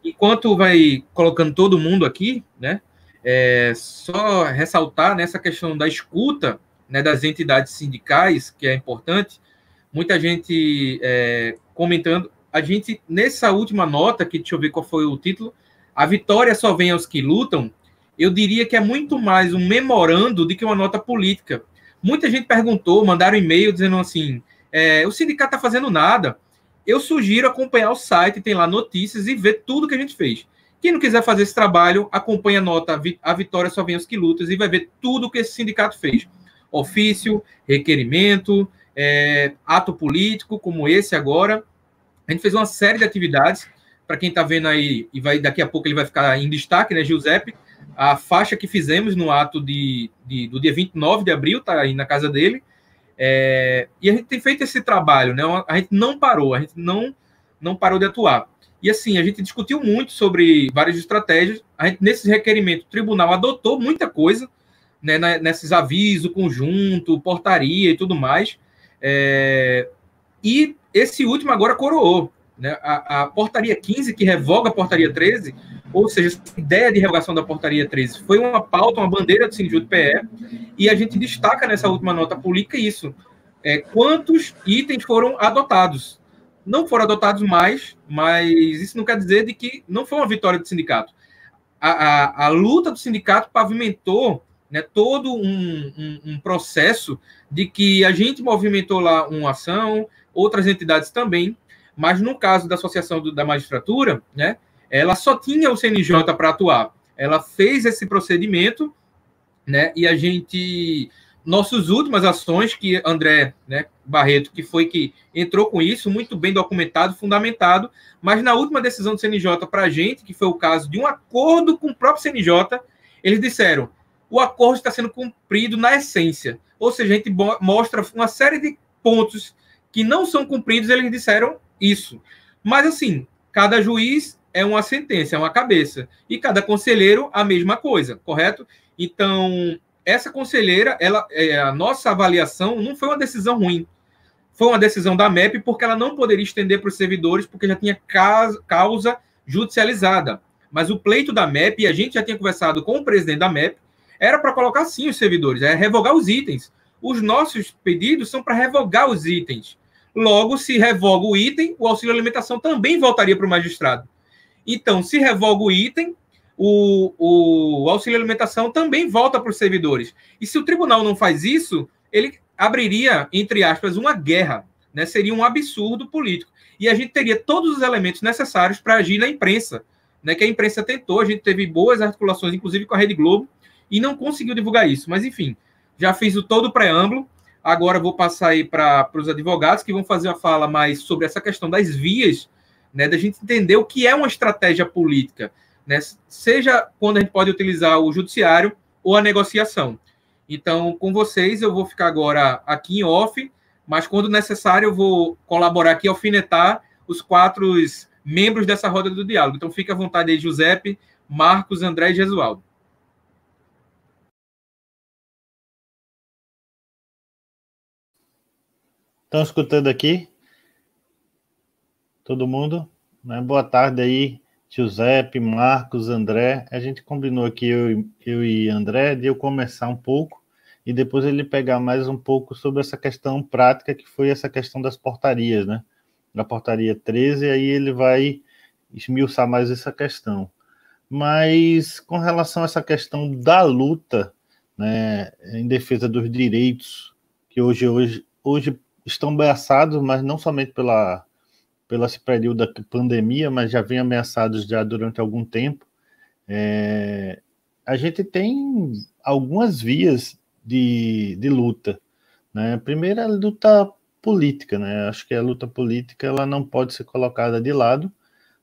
enquanto vai colocando todo mundo aqui, né, só ressaltar nessa questão da escuta, né, das entidades sindicais, que é importante, muita gente comentando, a gente, nessa última nota, que deixa eu ver qual foi o título, a vitória só vem aos que lutam, eu diria que é muito mais um memorando do que uma nota política. Muita gente perguntou, mandaram e-mail dizendo assim, o sindicato está fazendo nada. Eu sugiro acompanhar o site, tem lá notícias e ver tudo que a gente fez. Quem não quiser fazer esse trabalho, acompanha a nota A Vitória Só Vem aos que Lutam e vai ver tudo que esse sindicato fez. Ofício, requerimento, ato político, como esse agora. A gente fez uma série de atividades. Para quem está vendo aí, e daqui a pouco ele vai ficar em destaque, né, Giuseppe? A faixa que fizemos no ato do dia 29 de abril, está aí na casa dele. E a gente tem feito esse trabalho, né? A gente não parou, a gente não parou de atuar. E assim, a gente discutiu muito sobre várias estratégias. A gente, nesse requerimento, o tribunal adotou muita coisa, né, nesses avisos, conjunto, portaria e tudo mais. E esse último agora coroou. Né? A portaria 15, que revoga a portaria 13, ou seja, a ideia de revogação da portaria 13 foi uma pauta, uma bandeira do Sindicato PE, e a gente destaca nessa última nota política isso. Quantos itens foram adotados? Não foram adotados mais, mas isso não quer dizer de que não foi uma vitória do sindicato. A luta do sindicato pavimentou, né, todo um processo de que a gente movimentou lá uma ação, outras entidades também, mas no caso da Associação da Magistratura, né, ela só tinha o CNJ para atuar. Ela fez esse procedimento, né, e a gente... Nossas últimas ações, que André, né, Barreto, que foi que entrou com isso, muito bem documentado, fundamentado, mas na última decisão do CNJ para a gente, que foi o caso de um acordo com o próprio CNJ, eles disseram, o acordo está sendo cumprido na essência. Ou seja, a gente mostra uma série de pontos que não são cumpridos, eles disseram isso. Mas, assim, cada juiz é uma sentença, é uma cabeça. E cada conselheiro, a mesma coisa, correto? Então, essa conselheira, a nossa avaliação não foi uma decisão ruim. Foi uma decisão da MEP porque ela não poderia estender para os servidores porque já tinha causa judicializada. Mas o pleito da MEP, e a gente já tinha conversado com o presidente da MEP, era para colocar sim os servidores, revogar os itens. Os nossos pedidos são para revogar os itens. Logo, se revoga o item, o auxílio alimentação também voltaria para o magistrado. Então, se revoga o item, o auxílio alimentação também volta para os servidores. E se o tribunal não faz isso, ele abriria, entre aspas, uma guerra. Né? Seria um absurdo político. E a gente teria todos os elementos necessários para agir na imprensa. Né? Que a imprensa tentou, a gente teve boas articulações, inclusive com a Rede Globo, e não conseguiu divulgar isso. Mas, enfim, já fiz todo o preâmbulo. Agora vou passar aí para os advogados, que vão fazer uma fala mais sobre essa questão das vias, né, da gente entender o que é uma estratégia política, né, seja quando a gente pode utilizar o judiciário ou a negociação. Então, com vocês, eu vou ficar agora aqui em off, mas quando necessário eu vou colaborar aqui, alfinetar os 4 membros dessa roda do diálogo. Então, fique à vontade aí, Giuseppe, Marcos, André e Gesualdo. Estão escutando aqui? Todo mundo? Né? Boa tarde aí, Giuseppe, Marcos, André. A gente combinou aqui, eu e André, de eu começar um pouco e depois ele pegar mais um pouco sobre essa questão prática, que foi essa questão das portarias, né? Da portaria 13, aí ele vai esmiuçar mais essa questão. Mas com relação a essa questão da luta, né, em defesa dos direitos, que hoje estão ameaçados, mas não somente pelo esse período da pandemia, mas já vem ameaçados já durante algum tempo, a gente tem algumas vias de luta. Né? Primeiro, a luta política. Né? Acho que a luta política ela não pode ser colocada de lado,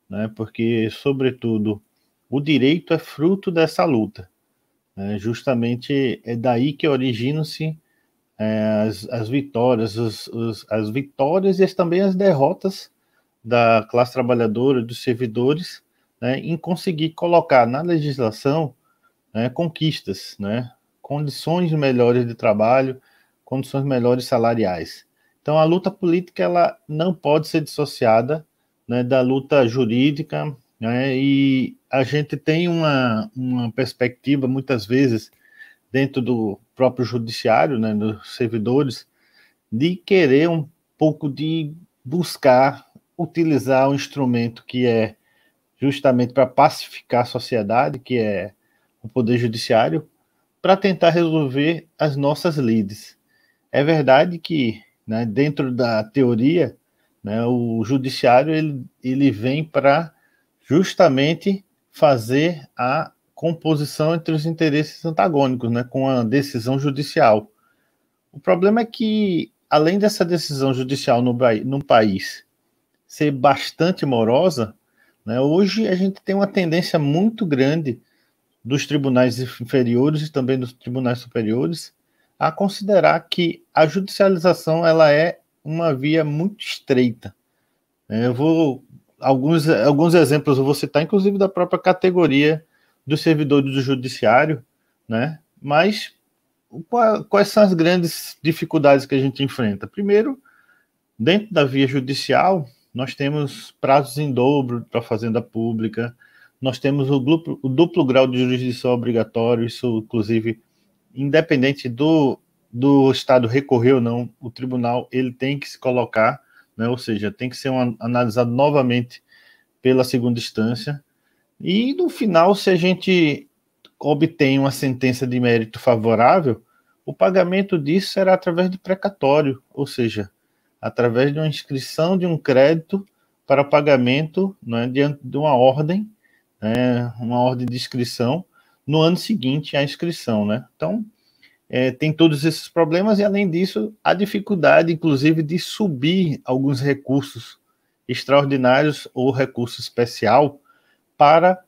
né? Porque, sobretudo, o direito é fruto dessa luta. Né? Justamente é daí que originam-se as vitórias, as vitórias e também as derrotas da classe trabalhadora, dos servidores, né, em conseguir colocar na legislação, né, conquistas, né, condições melhores de trabalho, condições melhores salariais. Então, a luta política ela não pode ser dissociada, né, da luta jurídica, né? E a gente tem uma perspectiva, muitas vezes, dentro do próprio judiciário, né, dos servidores, de querer um pouco de buscar utilizar um instrumento que é justamente para pacificar a sociedade, que é o Poder Judiciário, para tentar resolver as nossas lides. É verdade que, né, dentro da teoria, né, o Judiciário ele vem para justamente fazer a composição entre os interesses antagônicos, né, com a decisão judicial. O problema é que, além dessa decisão judicial no país ser bastante morosa, né, hoje a gente tem uma tendência muito grande dos tribunais inferiores e também dos tribunais superiores a considerar que a judicialização ela é uma via muito estreita. Eu vou alguns exemplos eu vou citar, inclusive da própria categoria dos servidores do judiciário, né? Mas quais são as grandes dificuldades que a gente enfrenta? Primeiro, dentro da via judicial, nós temos prazos em dobro para a fazenda pública, nós temos o duplo grau de jurisdição obrigatório, isso, inclusive, independente do Estado recorrer ou não, o tribunal ele tem que se colocar, né, ou seja, tem que ser analisado novamente pela segunda instância. E, no final, se a gente obtém uma sentença de mérito favorável, o pagamento disso será através de precatório, ou seja, através de uma inscrição de um crédito para pagamento, né, diante de uma ordem, né, uma ordem de inscrição, no ano seguinte à inscrição. Né? Então, tem todos esses problemas e, além disso, a dificuldade, inclusive, de subir alguns recursos extraordinários ou recurso especial para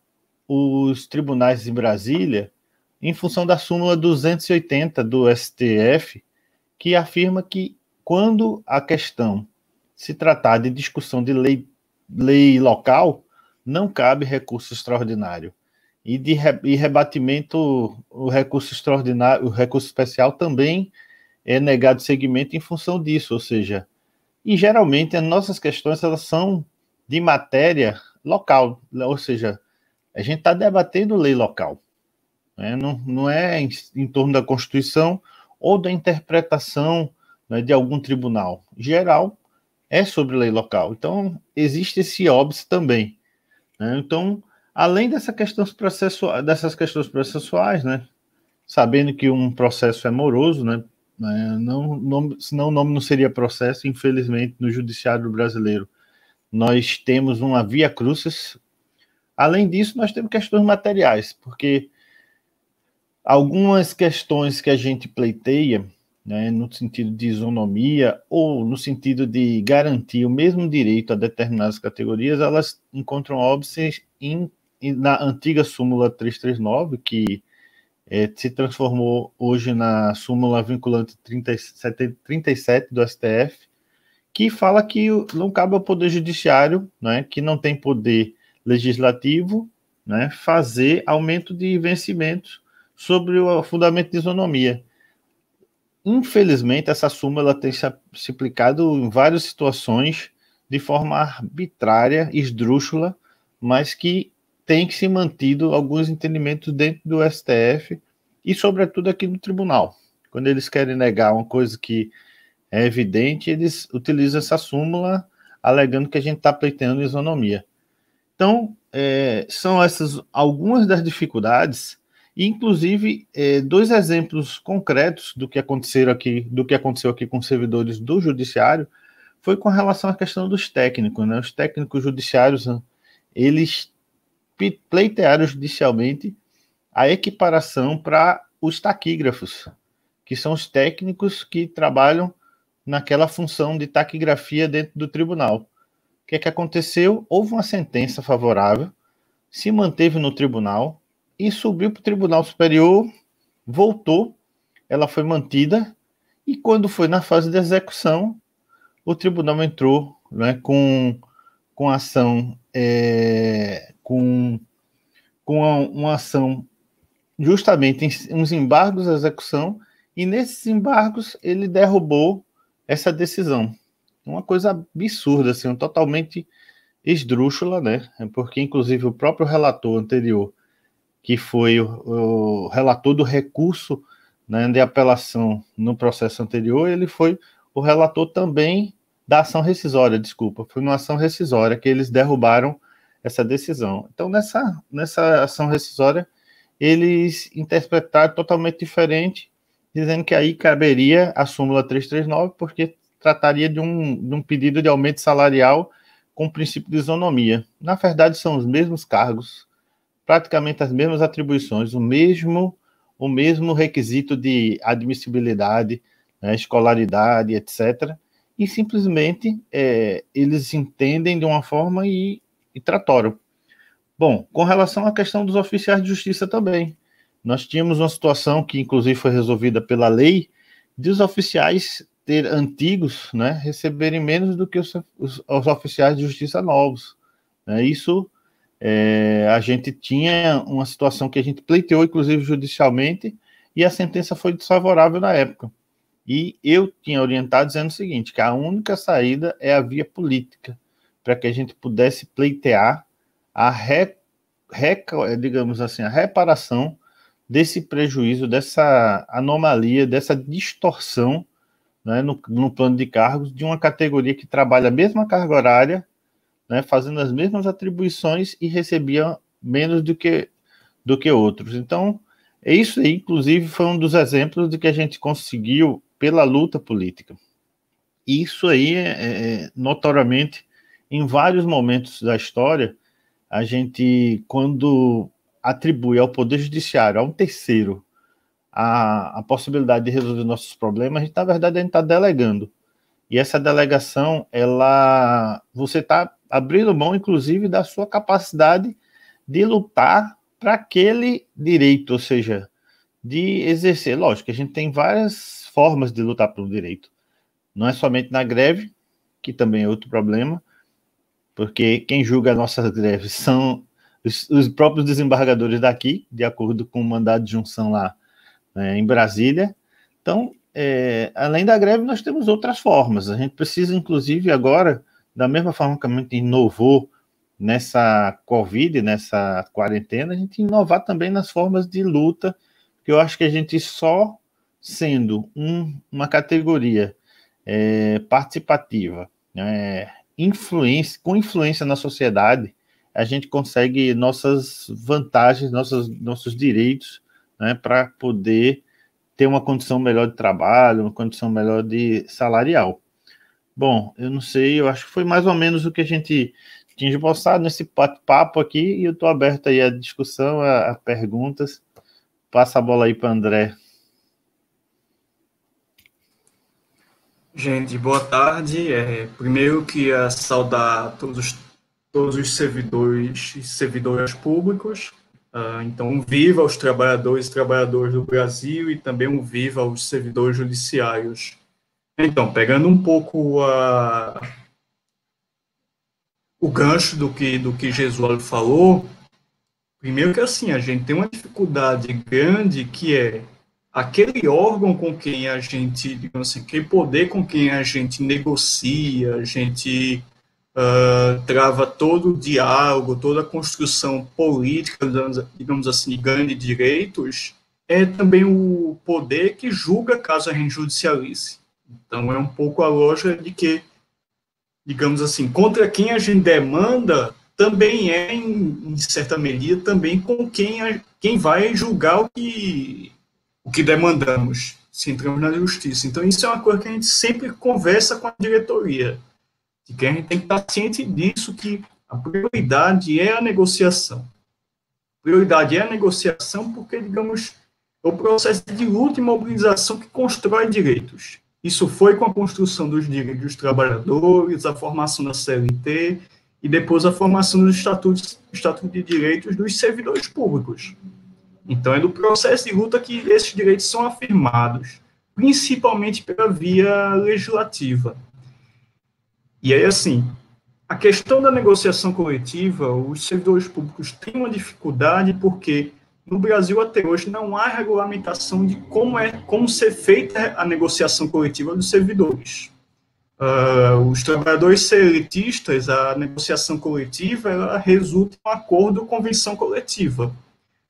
os tribunais em Brasília, em função da súmula 280 do STF, que afirma que quando a questão se tratar de discussão de lei local, não cabe recurso extraordinário. E rebatimento, o recurso extraordinário, o recurso especial também é negado seguimento em função disso, ou seja, e geralmente as nossas questões elas são de matéria local, ou seja, a gente está debatendo lei local, né? Não é em torno da Constituição ou da interpretação, né, de algum tribunal. Em geral, é sobre lei local. Então, existe esse óbice também. Né? Então, além dessas questões processuais, né, sabendo que um processo é moroso, né, senão o nome não seria processo, infelizmente, no judiciário brasileiro. Nós temos uma via crucis. Além disso, nós temos questões materiais, porque algumas questões que a gente pleiteia, né, no sentido de isonomia ou no sentido de garantir o mesmo direito a determinadas categorias, elas encontram óbice na antiga súmula 339, que se transformou hoje na súmula vinculante 37 do STF, que fala que não cabe ao Poder Judiciário, né, que não tem poder legislativo, né, fazer aumento de vencimentos sobre o fundamento de isonomia. Infelizmente, essa súmula tem se aplicado em várias situações de forma arbitrária, esdrúxula, mas que tem que se mantido alguns entendimentos dentro do STF e, sobretudo, aqui no tribunal. Quando eles querem negar uma coisa que é evidente, eles utilizam essa súmula alegando que a gente está pleiteando isonomia. Então, são essas algumas das dificuldades, e inclusive dois exemplos concretos do que aconteceu aqui com os servidores do judiciário, foi com relação à questão dos técnicos, né? Os técnicos judiciários, eles pleitearam judicialmente a equiparação para os taquígrafos, que são os técnicos que trabalham naquela função de taquigrafia dentro do tribunal. O que é que aconteceu? Houve uma sentença favorável, se manteve no tribunal e subiu para o Tribunal Superior, voltou, ela foi mantida, e quando foi na fase de execução, o tribunal entrou, né, com ação, com uma ação justamente em uns embargos à execução, e nesses embargos ele derrubou essa decisão. Uma coisa absurda, assim, totalmente esdrúxula, né? Porque, inclusive, o próprio relator anterior, que foi o relator do recurso, né, de apelação no processo anterior, ele foi o relator também da ação rescisória, desculpa, foi uma ação rescisória que eles derrubaram essa decisão. Então, nessa ação rescisória, eles interpretaram totalmente diferente, dizendo que aí caberia a súmula 339, porque trataria de um pedido de aumento salarial com o princípio de isonomia. Na verdade, são os mesmos cargos, praticamente as mesmas atribuições, o mesmo requisito de admissibilidade, né, escolaridade, etc. E simplesmente eles entendem de uma forma e tratoram. Bom, com relação à questão dos oficiais de justiça também, nós tínhamos uma situação que inclusive foi resolvida pela lei, de os oficiais antigos, né, receberem menos do que os oficiais de justiça novos. Isso, a gente tinha uma situação que a gente pleiteou, inclusive judicialmente, e a sentença foi desfavorável na época. E eu tinha orientado dizendo o seguinte, que a única saída é a via política, para que a gente pudesse pleitear digamos assim, a reparação desse prejuízo, dessa anomalia, dessa distorção, né, no plano de cargos de uma categoria que trabalha a mesma carga horária, né, fazendo as mesmas atribuições e recebia menos do que outros. Então, isso aí, inclusive, foi um dos exemplos de que a gente conseguiu pela luta política. Isso aí, notoriamente, em vários momentos da história, a gente, quando atribui ao Poder Judiciário, a um terceiro, a possibilidade de resolver nossos problemas, a gente, na verdade, a gente está delegando. E essa delegação, você está abrindo mão, inclusive, da sua capacidade de lutar para aquele direito, ou seja, de exercer. Lógico, a gente tem várias formas de lutar pelo direito. Não é somente na greve, que também é outro problema, porque quem julga nossas greves são os próprios desembargadores daqui, de acordo com o mandado de junção lá, né, em Brasília. Então, além da greve, nós temos outras formas. A gente precisa, inclusive, agora, da mesma forma que a gente inovou nessa Covid, nessa quarentena, a gente inovar também nas formas de luta, que eu acho que a gente só sendo uma categoria participativa, com influência na sociedade, a gente consegue nossas vantagens, nossos direitos, né, para poder ter uma condição melhor de trabalho, uma condição melhor de salarial. Bom, eu não sei, eu acho que foi mais ou menos o que a gente tinha esboçado nesse papo aqui, e eu estou aberto aí à discussão, a perguntas. Passa a bola aí para André. Gente, boa tarde. Primeiro queria saudar todos os servidores e servidoras públicos. Então, viva aos trabalhadores e trabalhadoras do Brasil e também um viva aos servidores judiciários. Então, pegando um pouco o gancho do que Gesualdo falou, primeiro que assim, a gente tem uma dificuldade grande que é aquele órgão com quem a gente, digamos assim, aquele poder com quem a gente negocia, a gente trava todo o diálogo, toda a construção política, digamos assim, de ganho de direitos, é também o poder que julga caso a gente judicialize. Então, é um pouco a lógica de que, digamos assim, contra quem a gente demanda, também em certa medida, também com quem vai julgar o que demandamos, se entramos na justiça. Então, isso é uma coisa que a gente sempre conversa com a diretoria, de que a gente tem que estar ciente disso, que a prioridade é a negociação. Prioridade é a negociação porque, digamos, é o processo de luta e mobilização que constrói direitos. Isso foi com a construção dos direitos dos trabalhadores, a formação da CLT e depois a formação dos estatutos de direitos dos servidores públicos. Então, é do processo de luta que esses direitos são afirmados, principalmente pela via legislativa. E aí, assim, a questão da negociação coletiva, os servidores públicos têm uma dificuldade porque no Brasil até hoje não há regulamentação de como ser feita a negociação coletiva dos servidores. os trabalhadores seletistas, a negociação coletiva, ela resulta em um acordo ou convenção coletiva.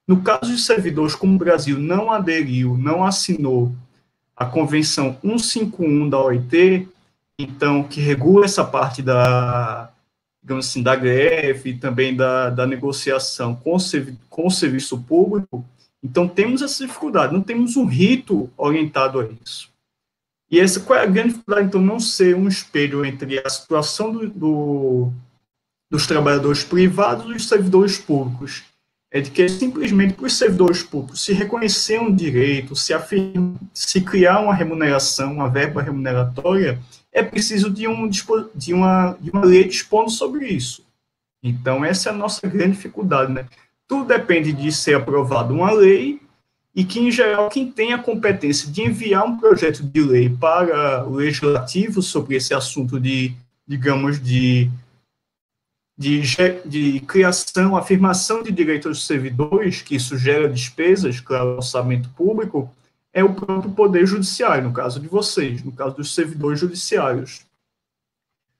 No caso de servidores, como o Brasil não aderiu, não assinou a Convenção 151 da OIT, então, que regula essa parte da, digamos assim, da greve e também da negociação com o serviço público, então temos essa dificuldade, não temos um rito orientado a isso. E essa, qual é a grande dificuldade, então, não ser um espelho entre a situação dos trabalhadores privados e dos servidores públicos? É de que simplesmente para os servidores públicos se reconhecer um direito, se criar uma remuneração, uma verba remuneratória, é preciso de uma lei dispondo sobre isso. Então, essa é a nossa grande dificuldade, né? Tudo depende de ser aprovada uma lei e que, em geral, quem tem a competência de enviar um projeto de lei para o legislativo sobre esse assunto digamos, de criação, afirmação de direitos dos servidores, que isso gera despesas, claro, orçamento público, é o próprio Poder Judiciário, no caso de vocês, no caso dos servidores judiciários.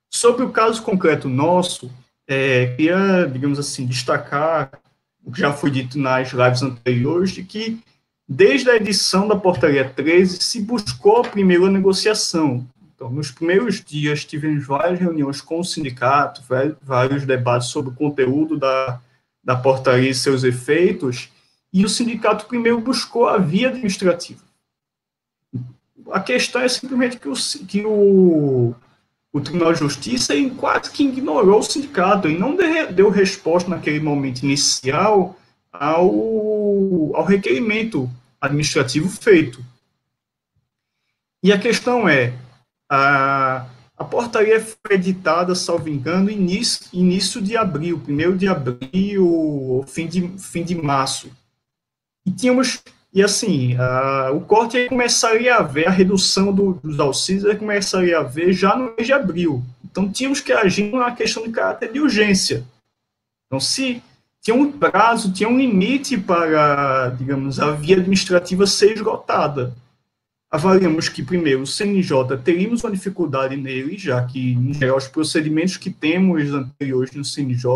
Sobre o caso concreto nosso, queria, digamos assim, destacar o que já foi dito nas lives anteriores, de que, desde a edição da Portaria 13, se buscou primeiro a negociação. Então, nos primeiros dias, tivemos várias reuniões com o sindicato, vários debates sobre o conteúdo da portaria e seus efeitos, e o sindicato primeiro buscou a via administrativa. A questão é simplesmente que o Tribunal de Justiça quase que ignorou o sindicato e não deu resposta naquele momento inicial ao requerimento administrativo feito. E a questão é, a portaria foi editada, salvo engano, início de abril, 1º de abril, fim de março. E assim, o corte começaria a haver, a redução dos auxílios começaria a haver já no mês de abril. Então, tínhamos que agir na questão de caráter de urgência. Então, se tinha um prazo, tinha um limite para, digamos, a via administrativa ser esgotada. Avaliamos que, primeiro, o CNJ teríamos uma dificuldade nele, já que, em geral, os procedimentos que temos anteriores no CNJ,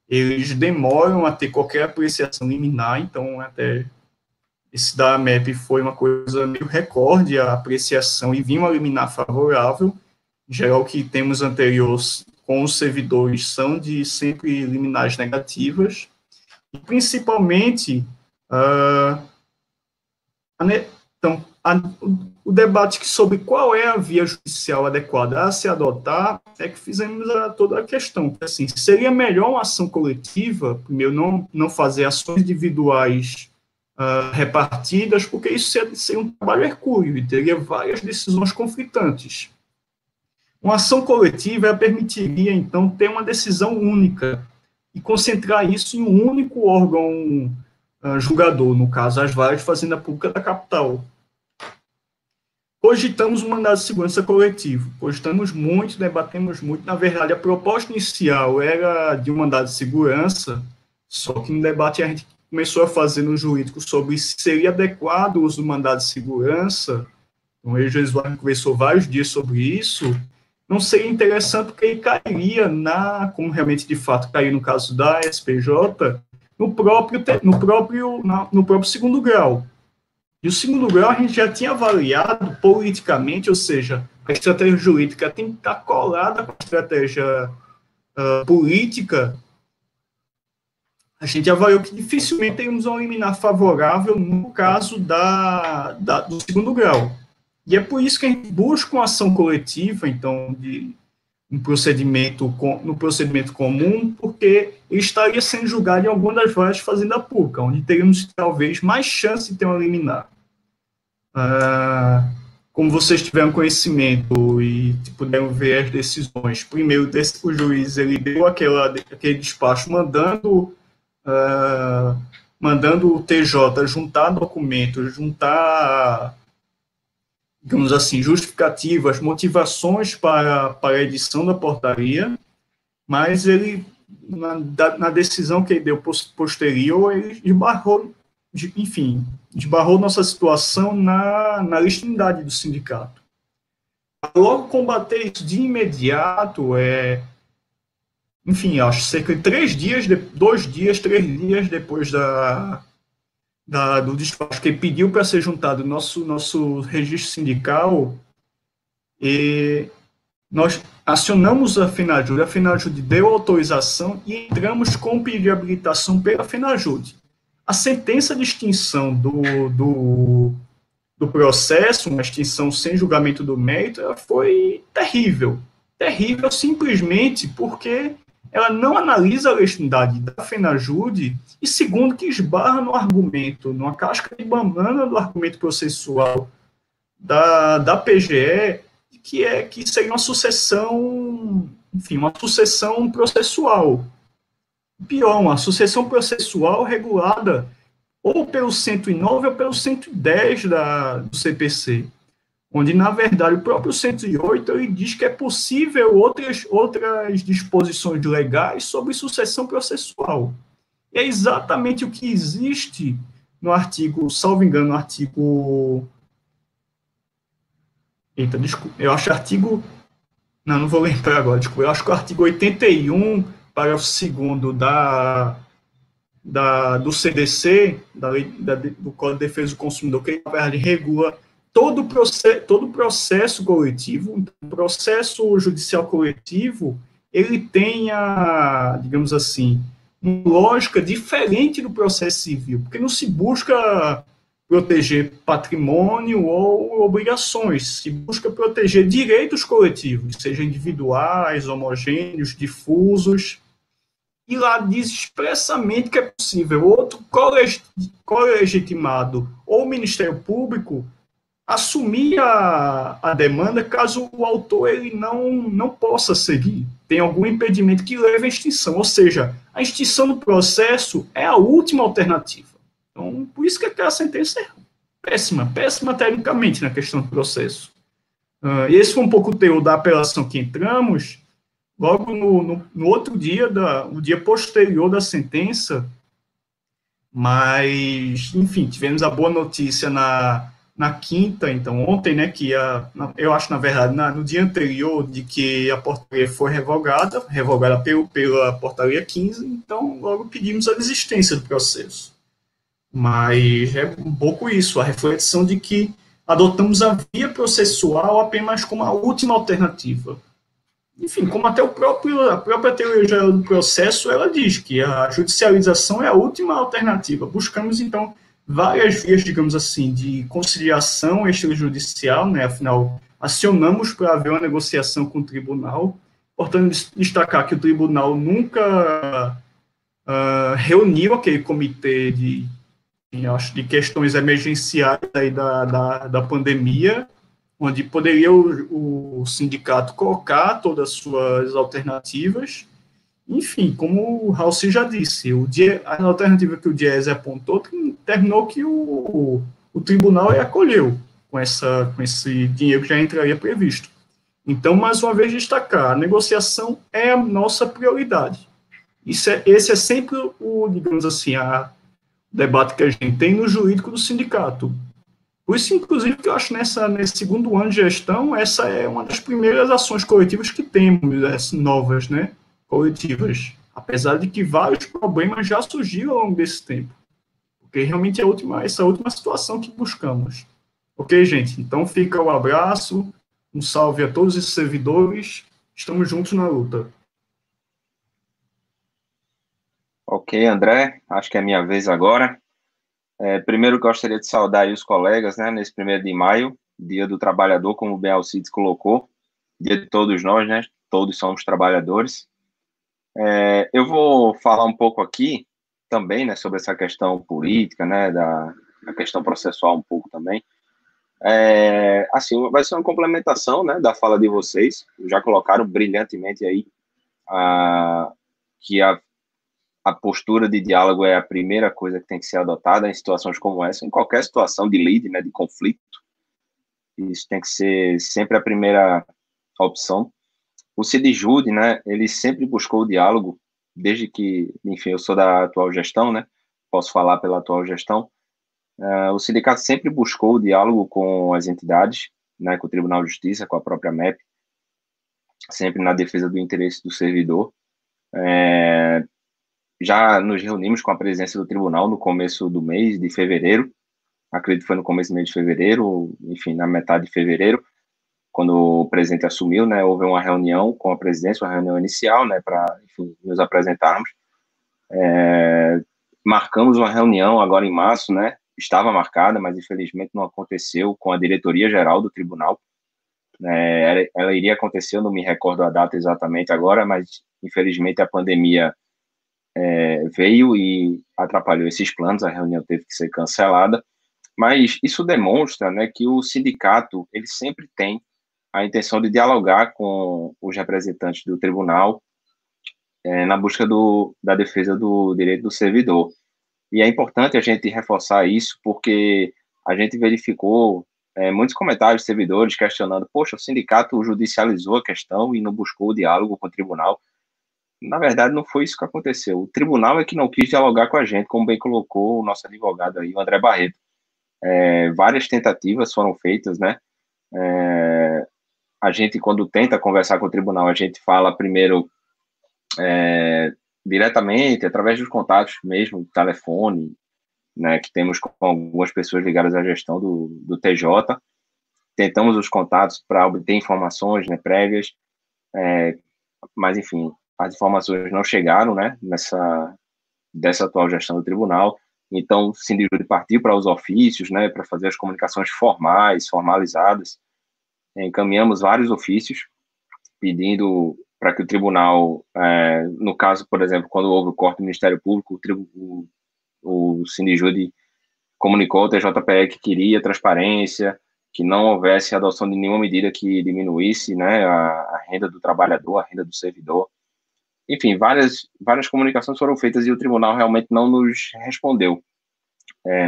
eles demoram a ter qualquer apreciação liminar, então, até esse da AMEP foi uma coisa meio recorde, a apreciação, e vinha uma liminar favorável. Em geral, o que temos anteriores com os servidores são de sempre liminares negativas, e, principalmente, o debate sobre qual é a via judicial adequada a se adotar é que fizemos toda a questão. Assim, seria melhor uma ação coletiva, primeiro, não fazer ações individuais repartidas, porque isso seria um trabalho hercúleo e teria várias decisões conflitantes. Uma ação coletiva permitiria, então, ter uma decisão única e concentrar isso em um único órgão julgador, no caso, as varas de fazenda pública da capital. Cogitamos um mandado de segurança coletivo, cogitamos muito, debatemos muito. Na verdade, a proposta inicial era de um mandado de segurança, só que no debate a gente começou a fazer no jurídico sobre se seria adequado o uso do mandado de segurança. Então, o Jesuíno conversou vários dias sobre isso. Não seria interessante porque ele cairia como realmente de fato caiu no caso da SPJ, no próprio segundo grau. E o segundo grau a gente já tinha avaliado politicamente, ou seja, a estratégia jurídica tem que estar colada com a estratégia política. A gente avaliou que dificilmente teríamos uma liminar favorável no caso do segundo grau. E é por isso que a gente busca uma ação coletiva, então, no procedimento comum, porque ele estaria sendo julgado em alguma das varas de fazenda pública, onde teríamos, talvez, mais chance de ter uma liminar. Como vocês tiveram conhecimento e puderam ver as decisões, primeiro, o juiz ele deu aquele despacho mandando o TJ juntar documentos, digamos assim, justificativas, motivações para a edição da portaria, mas ele, na decisão que ele deu posterior, ele esbarrou nossa situação na legitimidade do sindicato. logo combater isso de imediato, enfim, acho cerca de 3 dias, 2 dias, 3 dias depois do despacho que ele pediu para ser juntado no nosso registro sindical, e nós acionamos a FENAJUDE deu autorização e entramos com o pedido de habilitação pela FENAJUDE. A sentença de extinção do processo, uma extinção sem julgamento do mérito, ela foi terrível. Terrível simplesmente porque ela não analisa a legitimidade da FENAJUDE e, segundo, que esbarra no argumento, numa casca de banana do argumento processual da PGE, que seria uma sucessão, enfim, uma sucessão processual. Pior, uma sucessão processual regulada ou pelo 109 ou pelo 110 do CPC, onde, na verdade, o próprio 108 ele diz que é possível outras disposições legais sobre sucessão processual. E é exatamente o que existe no artigo, salvo engano, no artigo... Eita, desculpa, eu acho artigo... Não vou lembrar agora, desculpa, eu acho que o artigo 81, parágrafo 2º do CDC, do Código de Defesa do Consumidor, que, na verdade, regula todo o processo coletivo. O processo judicial coletivo, ele tem digamos assim, uma lógica diferente do processo civil, porque não se busca proteger patrimônio ou obrigações, se busca proteger direitos coletivos, sejam individuais, homogêneos, difusos, e lá diz expressamente que é possível outro colegitimado ou Ministério Público assumir a demanda caso o autor ele não possa seguir, tem algum impedimento que leve à extinção, ou seja, a extinção do processo é a última alternativa. Então, por isso que aquela sentença é péssima tecnicamente na questão do processo. E esse foi um pouco o teor da apelação que entramos. Logo no outro dia, no dia posterior da sentença, mas, enfim, tivemos a boa notícia na quinta, então ontem, né, que eu acho, na verdade, no dia anterior, de que a portaria foi revogada pela portaria 15, então logo pedimos a desistência do processo. Mas é um pouco isso, a reflexão de que adotamos a via processual apenas como a última alternativa. Enfim, como até a própria teoria geral do processo, ela diz que a judicialização é a última alternativa. Buscamos, então, várias vias, digamos assim, de conciliação extrajudicial, né? Afinal, acionamos para haver uma negociação com o tribunal. Portanto, destacar que o tribunal nunca reuniu aquele comitê de questões emergenciais aí da pandemia, onde poderia o sindicato colocar todas as suas alternativas. Enfim, como o Raulci já disse, a alternativa que o Diese apontou terminou que o tribunal acolheu com esse dinheiro que já entraria previsto. Então, mais uma vez, destacar, a negociação é a nossa prioridade. Esse é sempre digamos assim, o debate que a gente tem no jurídico do sindicato. Por isso, inclusive, que eu acho nesse segundo ano de gestão, essa é uma das primeiras ações coletivas que temos, novas, né, coletivas, apesar de que vários problemas já surgiram ao longo desse tempo, porque realmente é essa última situação que buscamos. Ok, gente? Então fica o abraço, um salve a todos os servidores, estamos juntos na luta. Ok, André, acho que é a minha vez agora. Primeiro, gostaria de saudar aí os colegas, né, nesse 1º de maio, Dia do Trabalhador, como o Ben Alcides colocou, dia de todos nós, né, todos somos trabalhadores. Eu vou falar um pouco aqui também, né, sobre essa questão política, né, a questão processual um pouco também. Assim, vai ser uma complementação, né, da fala de vocês, já colocaram brilhantemente aí que a postura de diálogo é a primeira coisa que tem que ser adotada em situações como essa, em qualquer situação de lide, né, de conflito. Isso tem que ser sempre a primeira opção. O CIDJUDE, né, ele sempre buscou o diálogo, desde que, enfim, eu sou da atual gestão, né, posso falar pela atual gestão. O sindicato sempre buscou o diálogo com as entidades, né, com o Tribunal de Justiça, com a própria MEP, sempre na defesa do interesse do servidor. Já nos reunimos com a presidência do tribunal no começo do mês de fevereiro, acredito que foi no começo do mês de fevereiro, enfim, na metade de fevereiro, quando o presidente assumiu, né, houve uma reunião com a presidência, uma reunião inicial, né, para, enfim, nos apresentarmos. Marcamos uma reunião agora em março, né, estava marcada, mas infelizmente não aconteceu, com a diretoria geral do tribunal. Ela iria acontecer, eu não me recordo a data exatamente agora, mas infelizmente a pandemia veio e atrapalhou esses planos, a reunião teve que ser cancelada, mas isso demonstra, né, que o sindicato, ele sempre tem a intenção de dialogar com os representantes do tribunal na busca da defesa do direito do servidor. E é importante a gente reforçar isso, porque a gente verificou muitos comentários de servidores questionando, poxa, o sindicato judicializou a questão e não buscou o diálogo com o tribunal. Na verdade, não foi isso que aconteceu. O tribunal é que não quis dialogar com a gente, como bem colocou o nosso advogado aí, o André Barreto. Várias tentativas foram feitas, né? A gente, quando tenta conversar com o tribunal, a gente fala primeiro diretamente, através dos contatos mesmo, do telefone, né, que temos com algumas pessoas ligadas à gestão do TJ. Tentamos os contatos para obter informações, né, prévias, mas, enfim, as informações não chegaram, né, dessa atual gestão do tribunal. Então, o Sindijude partiu para os ofícios, né, para fazer as comunicações formalizadas. Encaminhamos vários ofícios pedindo para que o tribunal, no caso, por exemplo, quando houve o corte do Ministério Público, o Sindijude comunicou ao TJPE que queria transparência, que não houvesse adoção de nenhuma medida que diminuísse, né, a renda do trabalhador, a renda do servidor. Enfim, várias comunicações foram feitas e o tribunal realmente não nos respondeu,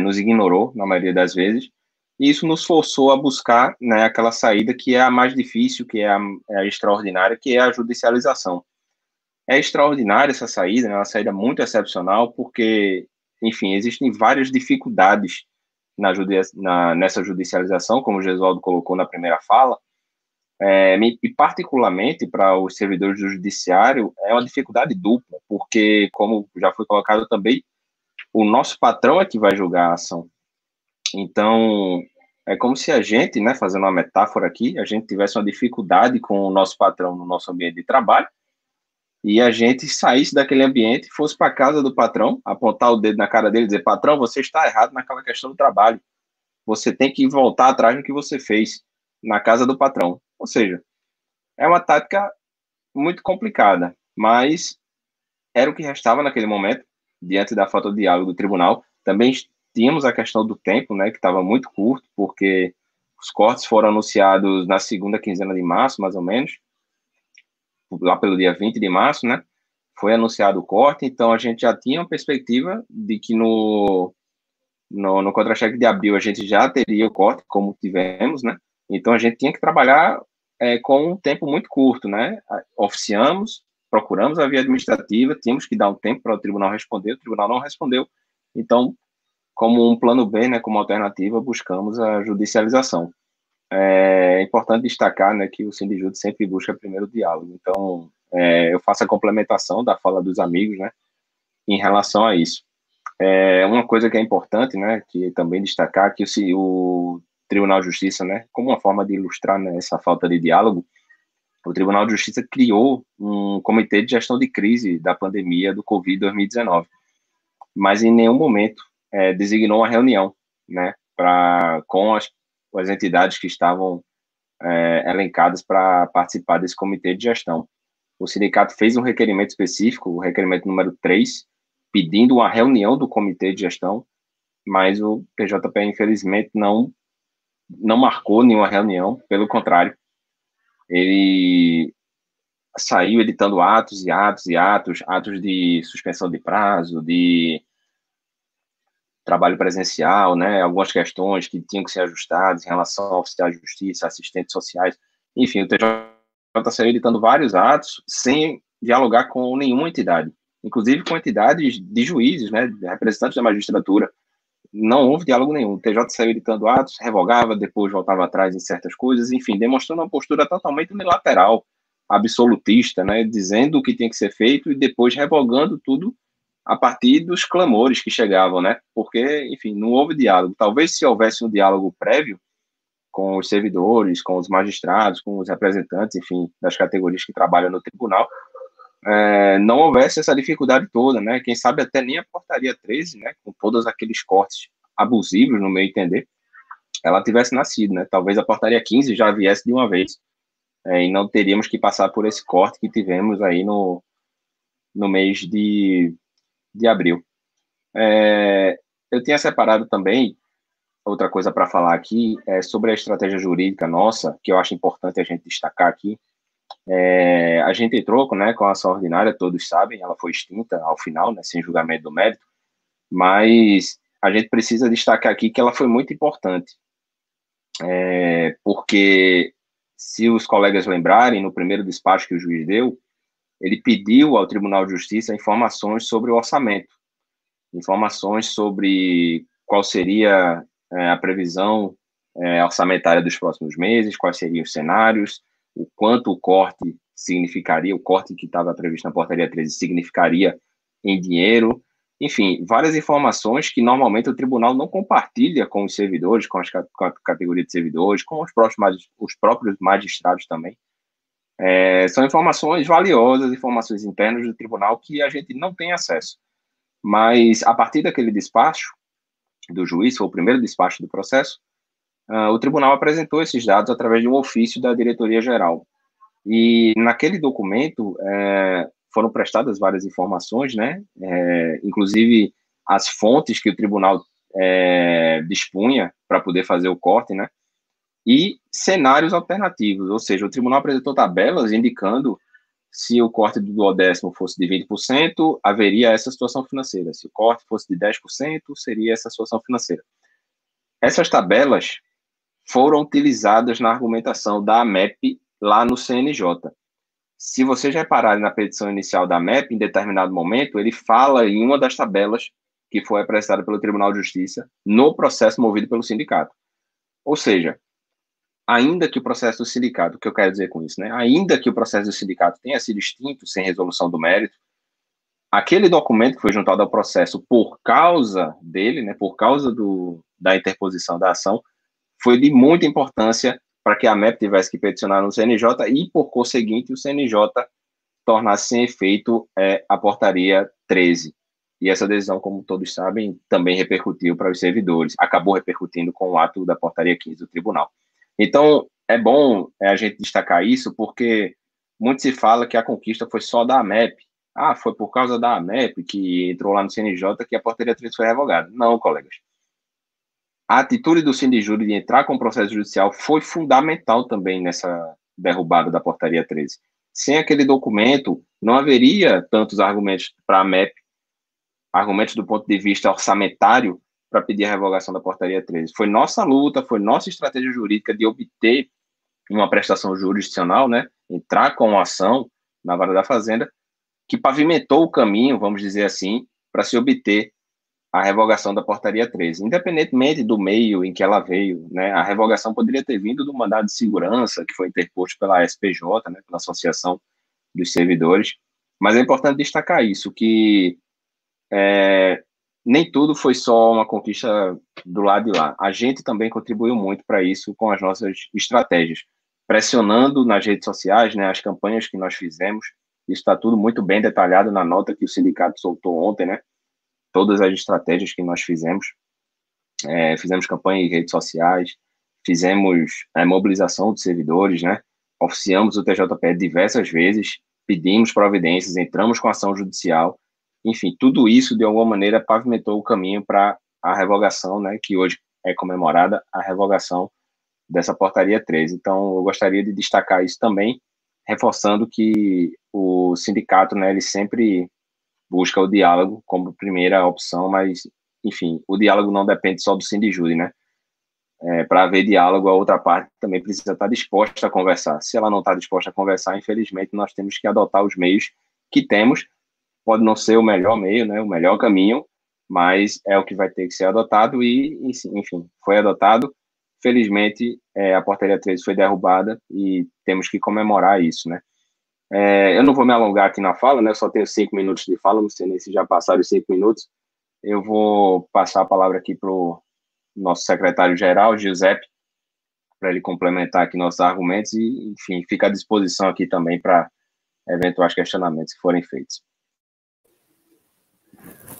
nos ignorou na maioria das vezes, e isso nos forçou a buscar, né, aquela saída que é a mais difícil, que é a extraordinária, que é a judicialização. É extraordinária essa saída, né, uma saída muito excepcional, porque, enfim, existem várias dificuldades nessa judicialização, como o Gesualdo colocou na primeira fala, e particularmente para os servidores do judiciário, é uma dificuldade dupla, porque, como já foi colocado também, o nosso patrão é que vai julgar a ação. Então, é como se a gente, né, fazendo uma metáfora aqui, a gente tivesse uma dificuldade com o nosso patrão no nosso ambiente de trabalho, e a gente saísse daquele ambiente, fosse para a casa do patrão, apontar o dedo na cara dele e dizer, patrão, você está errado naquela questão do trabalho, você tem que voltar atrás no que você fez na casa do patrão. Ou seja, é uma tática muito complicada, mas era o que restava naquele momento, diante da falta de diálogo do tribunal. Também tínhamos a questão do tempo, né, que estava muito curto, porque os cortes foram anunciados na segunda quinzena de março, mais ou menos, lá pelo dia 20 de março, né, foi anunciado o corte, então a gente já tinha uma perspectiva de que no contra-cheque de abril a gente já teria o corte, como tivemos, né, então a gente tinha que trabalhar com um tempo muito curto, né, oficiamos, procuramos a via administrativa, tínhamos que dar um tempo para o tribunal responder, o tribunal não respondeu, então, como um plano B, né, como alternativa, buscamos a judicialização. É importante destacar, né, que o Sindijude sempre busca primeiro o diálogo, então eu faço a complementação da fala dos amigos, né, em relação a isso. Uma coisa que é importante, né, que também destacar, que o Tribunal de Justiça, né, como uma forma de ilustrar, né, essa falta de diálogo, o Tribunal de Justiça criou um comitê de gestão de crise da pandemia do Covid 2019, mas em nenhum momento designou uma reunião, né, com as entidades que estavam elencadas para participar desse comitê de gestão. O sindicato fez um requerimento específico, o requerimento número 3, pedindo uma reunião do comitê de gestão, mas o TJPE, infelizmente, não marcou nenhuma reunião, pelo contrário, ele saiu editando atos e atos e atos de suspensão de prazo, de trabalho presencial, né, algumas questões que tinham que ser ajustadas em relação ao oficial de justiça, assistentes sociais, enfim, o TJ saiu editando vários atos sem dialogar com nenhuma entidade, inclusive com entidades de juízes, né, representantes da magistratura. não houve diálogo nenhum. O TJ saiu editando atos, revogava, depois voltava atrás em certas coisas, enfim, demonstrando uma postura totalmente unilateral, absolutista, né, dizendo o que tinha que ser feito e depois revogando tudo a partir dos clamores que chegavam, né, porque, enfim, não houve diálogo. Talvez se houvesse um diálogo prévio com os servidores, com os magistrados, com os representantes, enfim, das categorias que trabalham no tribunal, não houvesse essa dificuldade toda, né? Quem sabe até nem a portaria 13, né, com todos aqueles cortes abusivos, no meu entender, ela tivesse nascido, né? Talvez a portaria 15 já viesse de uma vez, e não teríamos que passar por esse corte que tivemos aí no mês de abril. Eu tinha separado também outra coisa para falar aqui, sobre a estratégia jurídica nossa, que eu acho importante a gente destacar aqui. A gente entrou, né, com a ação ordinária, todos sabem, ela foi extinta ao final, né, sem julgamento do mérito, mas a gente precisa destacar aqui que ela foi muito importante, porque, se os colegas lembrarem, no primeiro despacho que o juiz deu, ele pediu ao Tribunal de Justiça informações sobre o orçamento, informações sobre qual seria a previsão orçamentária dos próximos meses, quais seriam os cenários, o quanto o corte significaria, o corte que estava previsto na portaria 13 significaria em dinheiro, enfim, várias informações que normalmente o tribunal não compartilha com os servidores, com a categoria de servidores, com os próprios magistrados também. São informações valiosas, informações internas do tribunal que a gente não tem acesso. Mas, a partir daquele despacho do juiz, foi o primeiro despacho do processo, o tribunal apresentou esses dados através de um ofício da diretoria-geral. E, naquele documento, foram prestadas várias informações, né? Inclusive as fontes que o tribunal dispunha para poder fazer o corte, né? E cenários alternativos, ou seja, o tribunal apresentou tabelas indicando se o corte do 10º fosse de 20%, haveria essa situação financeira. Se o corte fosse de 10%, seria essa situação financeira. Essas tabelas foram utilizadas na argumentação da AMEP lá no CNJ. Se vocês repararem na petição inicial da AMEP, em determinado momento, ele fala em uma das tabelas que foi apresentada pelo Tribunal de Justiça no processo movido pelo sindicato. Ou seja, ainda que o processo do sindicato, o que eu quero dizer com isso, né? Ainda que o processo do sindicato tenha sido extinto sem resolução do mérito, aquele documento que foi juntado ao processo por causa dele, né, por causa da interposição da ação, foi de muita importância para que a AMEP tivesse que peticionar no CNJ e, por conseguinte, o CNJ tornasse sem efeito a portaria 13. E essa decisão, como todos sabem, também repercutiu para os servidores, acabou repercutindo com o ato da portaria 15 do tribunal. Então, é bom a gente destacar isso, porque muito se fala que a conquista foi só da AMEP. Foi por causa da AMEP que entrou lá no CNJ que a portaria 13 foi revogada. Não, colegas. A atitude do Sindijúri de entrar com o processo judicial foi fundamental também nessa derrubada da portaria 13. Sem aquele documento, não haveria tantos argumentos para a AMEP, argumentos do ponto de vista orçamentário, para pedir a revogação da portaria 13. Foi nossa luta, foi nossa estratégia jurídica de obter uma prestação jurisdicional, né, entrar com a ação na Vara da Fazenda, que pavimentou o caminho, vamos dizer assim, para se obter a revogação da portaria 13. Independentemente do meio em que ela veio, né, a revogação poderia ter vindo do mandado de segurança que foi interposto pela SPJ, né, pela Associação dos Servidores, mas é importante destacar isso, que nem tudo foi só uma conquista do lado de lá. A gente também contribuiu muito para isso com as nossas estratégias, pressionando nas redes sociais, né, as campanhas que nós fizemos. Isso está tudo muito bem detalhado na nota que o sindicato soltou ontem, né? Todas as estratégias que nós fizemos. Fizemos campanha em redes sociais, fizemos mobilização de servidores, né? Oficiamos o TJPE diversas vezes, pedimos providências, entramos com ação judicial. Enfim, tudo isso, de alguma maneira, pavimentou o caminho para a revogação, né, que hoje é comemorada, a revogação dessa portaria 13. Então, eu gostaria de destacar isso também, reforçando que o sindicato, né, ele sempre busca o diálogo como primeira opção, mas, enfim, o diálogo não depende só do Sindijúri, né? Para haver diálogo, a outra parte também precisa estar disposta a conversar. Se ela não está disposta a conversar, infelizmente, nós temos que adotar os meios que temos. Pode não ser o melhor meio, né, o melhor caminho, mas é o que vai ter que ser adotado e enfim, foi adotado. Felizmente, a portaria 13 foi derrubada e temos que comemorar isso, né? Eu não vou me alongar aqui na fala, né? Eu só tenho 5 minutos de fala, não sei nem se já passaram os 5 minutos. Eu vou passar a palavra aqui para o nosso secretário-geral, Giuseppe, para ele complementar aqui nossos argumentos e, enfim, fica à disposição aqui também para eventuais questionamentos que forem feitos.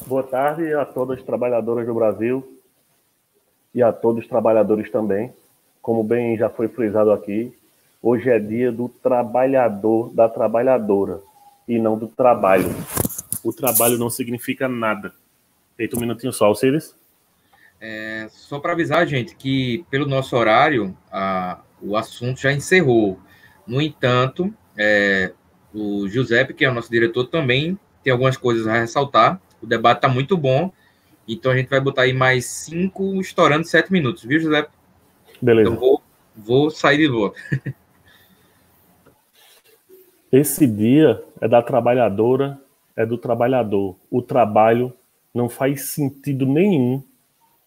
Boa tarde a todas as trabalhadoras do Brasil e a todos os trabalhadores também. Como bem já foi frisado aqui, hoje é dia do trabalhador, da trabalhadora, e não do trabalho. O trabalho não significa nada. Eita, um minutinho só, Alcides. Só para avisar, gente, que pelo nosso horário, o assunto já encerrou. No entanto, o Giuseppe, que é o nosso diretor, também tem algumas coisas a ressaltar. O debate está muito bom, então a gente vai botar aí mais 5, estourando 7 minutos, viu, Giuseppe? Beleza. Então vou sair de volta. Esse dia é da trabalhadora, é do trabalhador. O trabalho não faz sentido nenhum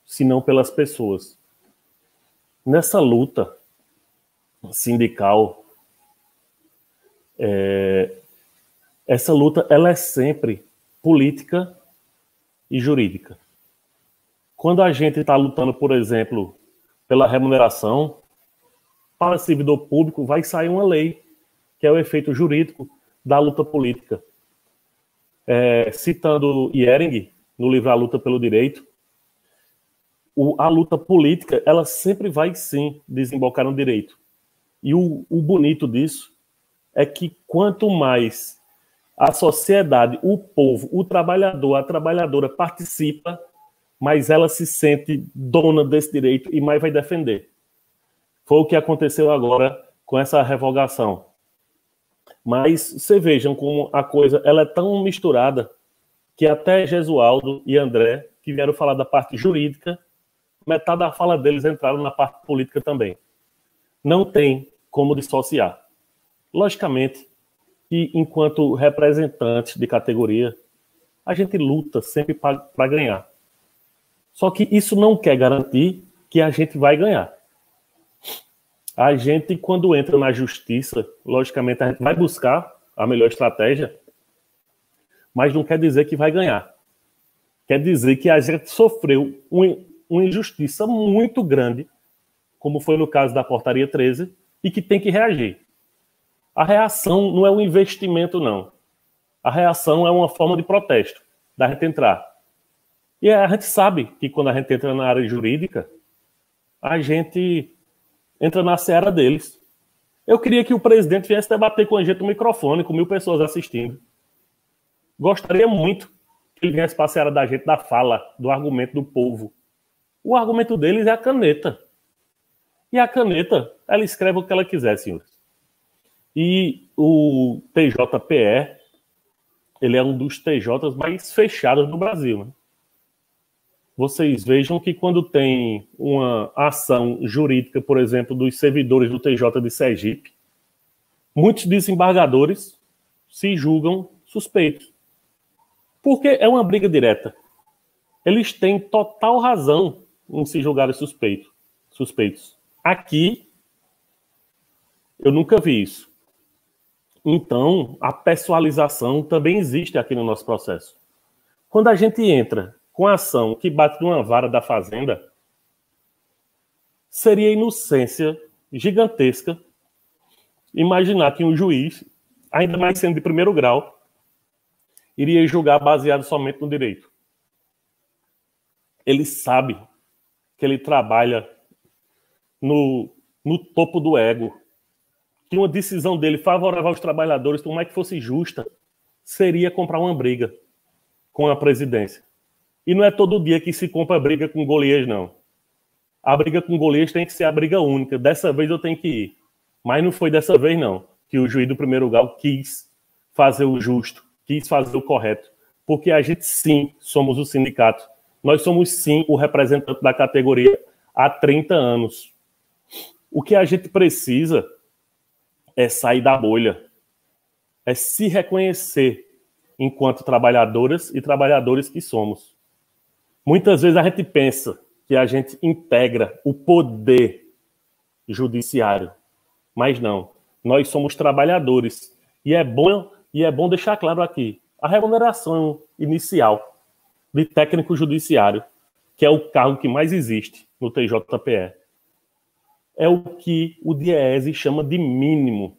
senão pelas pessoas. Nessa luta sindical, essa luta ela é sempre política e jurídica. Quando a gente está lutando, por exemplo, pela remuneração, para servidor público vai sair uma lei, que é o efeito jurídico da luta política. Citando Ehring, no livro A Luta pelo Direito, a luta política, ela sempre vai, sim, desembocar no direito. E o bonito disso é que quanto mais a sociedade, o povo, o trabalhador, a trabalhadora participa, mais ela se sente dona desse direito e mais vai defender. Foi o que aconteceu agora com essa revogação. Mas vocês vejam como a coisa ela é tão misturada que até Gesualdo e André, que vieram falar da parte jurídica, metade da fala deles entraram na parte política também. Não tem como dissociar. Logicamente que, enquanto representantes de categoria, a gente luta sempre para ganhar. Só que isso não quer garantir que a gente vai ganhar. A gente, quando entra na justiça, logicamente a gente vai buscar a melhor estratégia, mas não quer dizer que vai ganhar. Quer dizer que a gente sofreu uma injustiça muito grande, como foi no caso da Portaria 13, e que tem que reagir. A reação não é um investimento, não. A reação é uma forma de protesto, da gente entrar. E a gente sabe que quando a gente entra na área jurídica, a gente entra na seara deles. Eu queria que o presidente viesse debater com a gente no microfone, com 1000 pessoas assistindo. Gostaria muito que ele viesse para a seara da gente, da fala, do argumento do povo. O argumento deles é a caneta. E a caneta, ela escreve o que ela quiser, senhores. E o TJPE, ele é um dos TJs mais fechados do Brasil, né? Vocês vejam que quando tem uma ação jurídica, por exemplo, dos servidores do TJ de Sergipe, muitos desembargadores se julgam suspeitos. Porque é uma briga direta. Eles têm total razão em se julgarem suspeitos. Aqui, eu nunca vi isso. Então, a pessoalização também existe aqui no nosso processo. Quando a gente entra com a ação que bate numa vara da fazenda, seria inocência gigantesca imaginar que um juiz, ainda mais sendo de primeiro grau, iria julgar baseado somente no direito. Ele sabe que ele trabalha no topo do ego, que uma decisão dele favorável aos trabalhadores, por mais que fosse justa, seria comprar uma briga com a presidência. E não é todo dia que se compra briga com Golias, não. A briga com Golias tem que ser a briga única. Dessa vez eu tenho que ir. Mas não foi dessa vez, não, que o juiz do primeiro grau quis fazer o justo, quis fazer o correto. Porque a gente, sim, somos o sindicato. Nós somos, sim, o representante da categoria há 30 anos. O que a gente precisa é sair da bolha. É se reconhecer enquanto trabalhadoras e trabalhadores que somos. Muitas vezes a gente pensa que a gente integra o poder judiciário, mas não. Nós somos trabalhadores. E é bom deixar claro aqui, a remuneração inicial de técnico judiciário, que é o cargo que mais existe no TJPE, é o que o DIEESE chama de mínimo.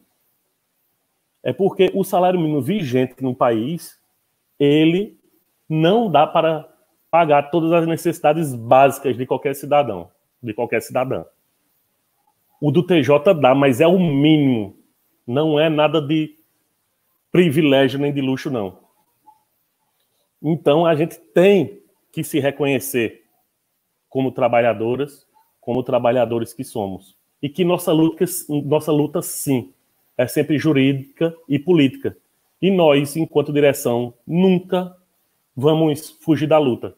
É porque o salário mínimo vigente no país, ele não dá para pagar todas as necessidades básicas de qualquer cidadão, de qualquer cidadã. O do TJ dá, mas é o mínimo. Não é nada de privilégio nem de luxo, não. Então, a gente tem que se reconhecer como trabalhadoras, como trabalhadores que somos. E que nossa luta, sim, é sempre jurídica e política. E nós, enquanto direção, nunca vamos fugir da luta.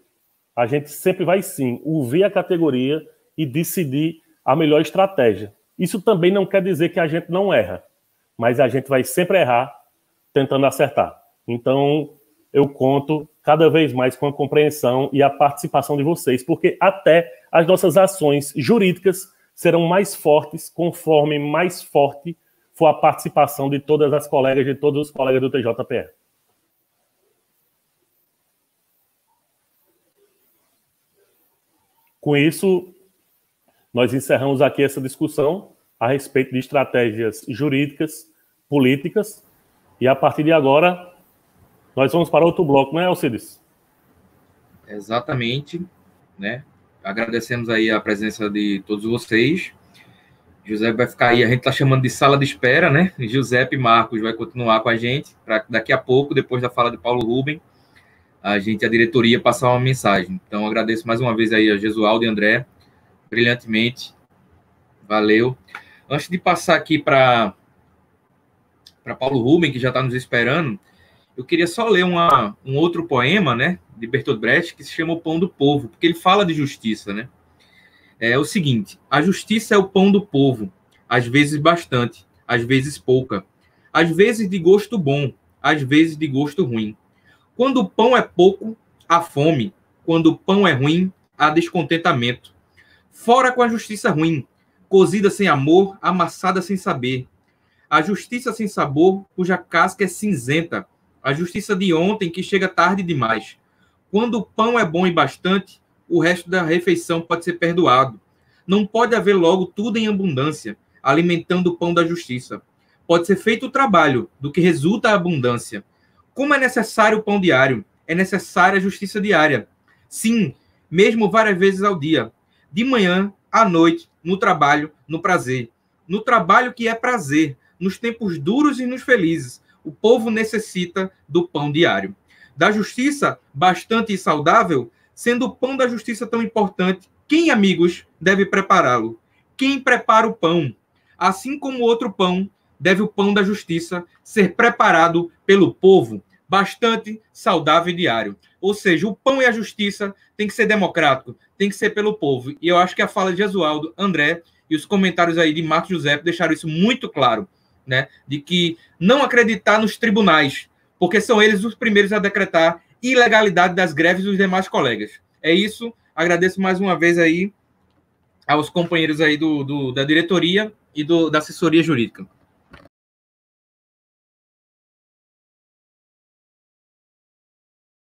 A gente sempre vai, sim, ouvir a categoria e decidir a melhor estratégia. Isso também não quer dizer que a gente não erra, mas a gente vai sempre errar tentando acertar. Então, eu conto cada vez mais com a compreensão e a participação de vocês, porque até as nossas ações jurídicas serão mais fortes conforme mais forte for a participação de todas as colegas, de todos os colegas do TJPE. Com isso, nós encerramos aqui essa discussão a respeito de estratégias jurídicas, políticas, e a partir de agora, nós vamos para outro bloco, não é, Alcides? Exatamente, né? Agradecemos aí a presença de todos vocês. José vai ficar aí, a gente está chamando de sala de espera, né? Giuseppe Marcos vai continuar com a gente, para daqui a pouco, depois da fala de Paulo Rubem, a diretoria, passar uma mensagem. Então, agradeço mais uma vez aí a Jesualdo e André, brilhantemente. Valeu. Antes de passar aqui para Paulo Rubem, que já está nos esperando, eu queria só ler um outro poema, né, de Bertolt Brecht, que se chama O Pão do Povo, porque ele fala de justiça, né? É o seguinte: a justiça é o pão do povo, às vezes bastante, às vezes pouca, às vezes de gosto bom, às vezes de gosto ruim. Quando o pão é pouco, há fome. Quando o pão é ruim, há descontentamento. Fora com a justiça ruim, cozida sem amor, amassada sem saber. A justiça sem sabor, cuja casca é cinzenta. A justiça de ontem, que chega tarde demais. Quando o pão é bom e bastante, o resto da refeição pode ser perdoado. Não pode haver logo tudo em abundância, alimentando o pão da justiça. Pode ser feito o trabalho, do que resulta a abundância. Como é necessário o pão diário, é necessária a justiça diária. Sim, mesmo várias vezes ao dia. De manhã, à noite, no trabalho, no prazer. No trabalho que é prazer, nos tempos duros e nos felizes. O povo necessita do pão diário. Da justiça bastante e saudável, sendo o pão da justiça tão importante, quem, amigos, deve prepará-lo? Quem prepara o pão? Assim como outro pão, deve o pão da justiça ser preparado pelo povo, bastante saudável e diário. Ou seja, o pão e a justiça tem que ser democrático, tem que ser pelo povo. E eu acho que a fala de Jesualdo, André e os comentários aí de Marcos José deixaram isso muito claro, né? De que não acreditar nos tribunais, porque são eles os primeiros a decretar ilegalidade das greves dos demais colegas. É isso. Agradeço mais uma vez aí aos companheiros aí da diretoria e da assessoria jurídica.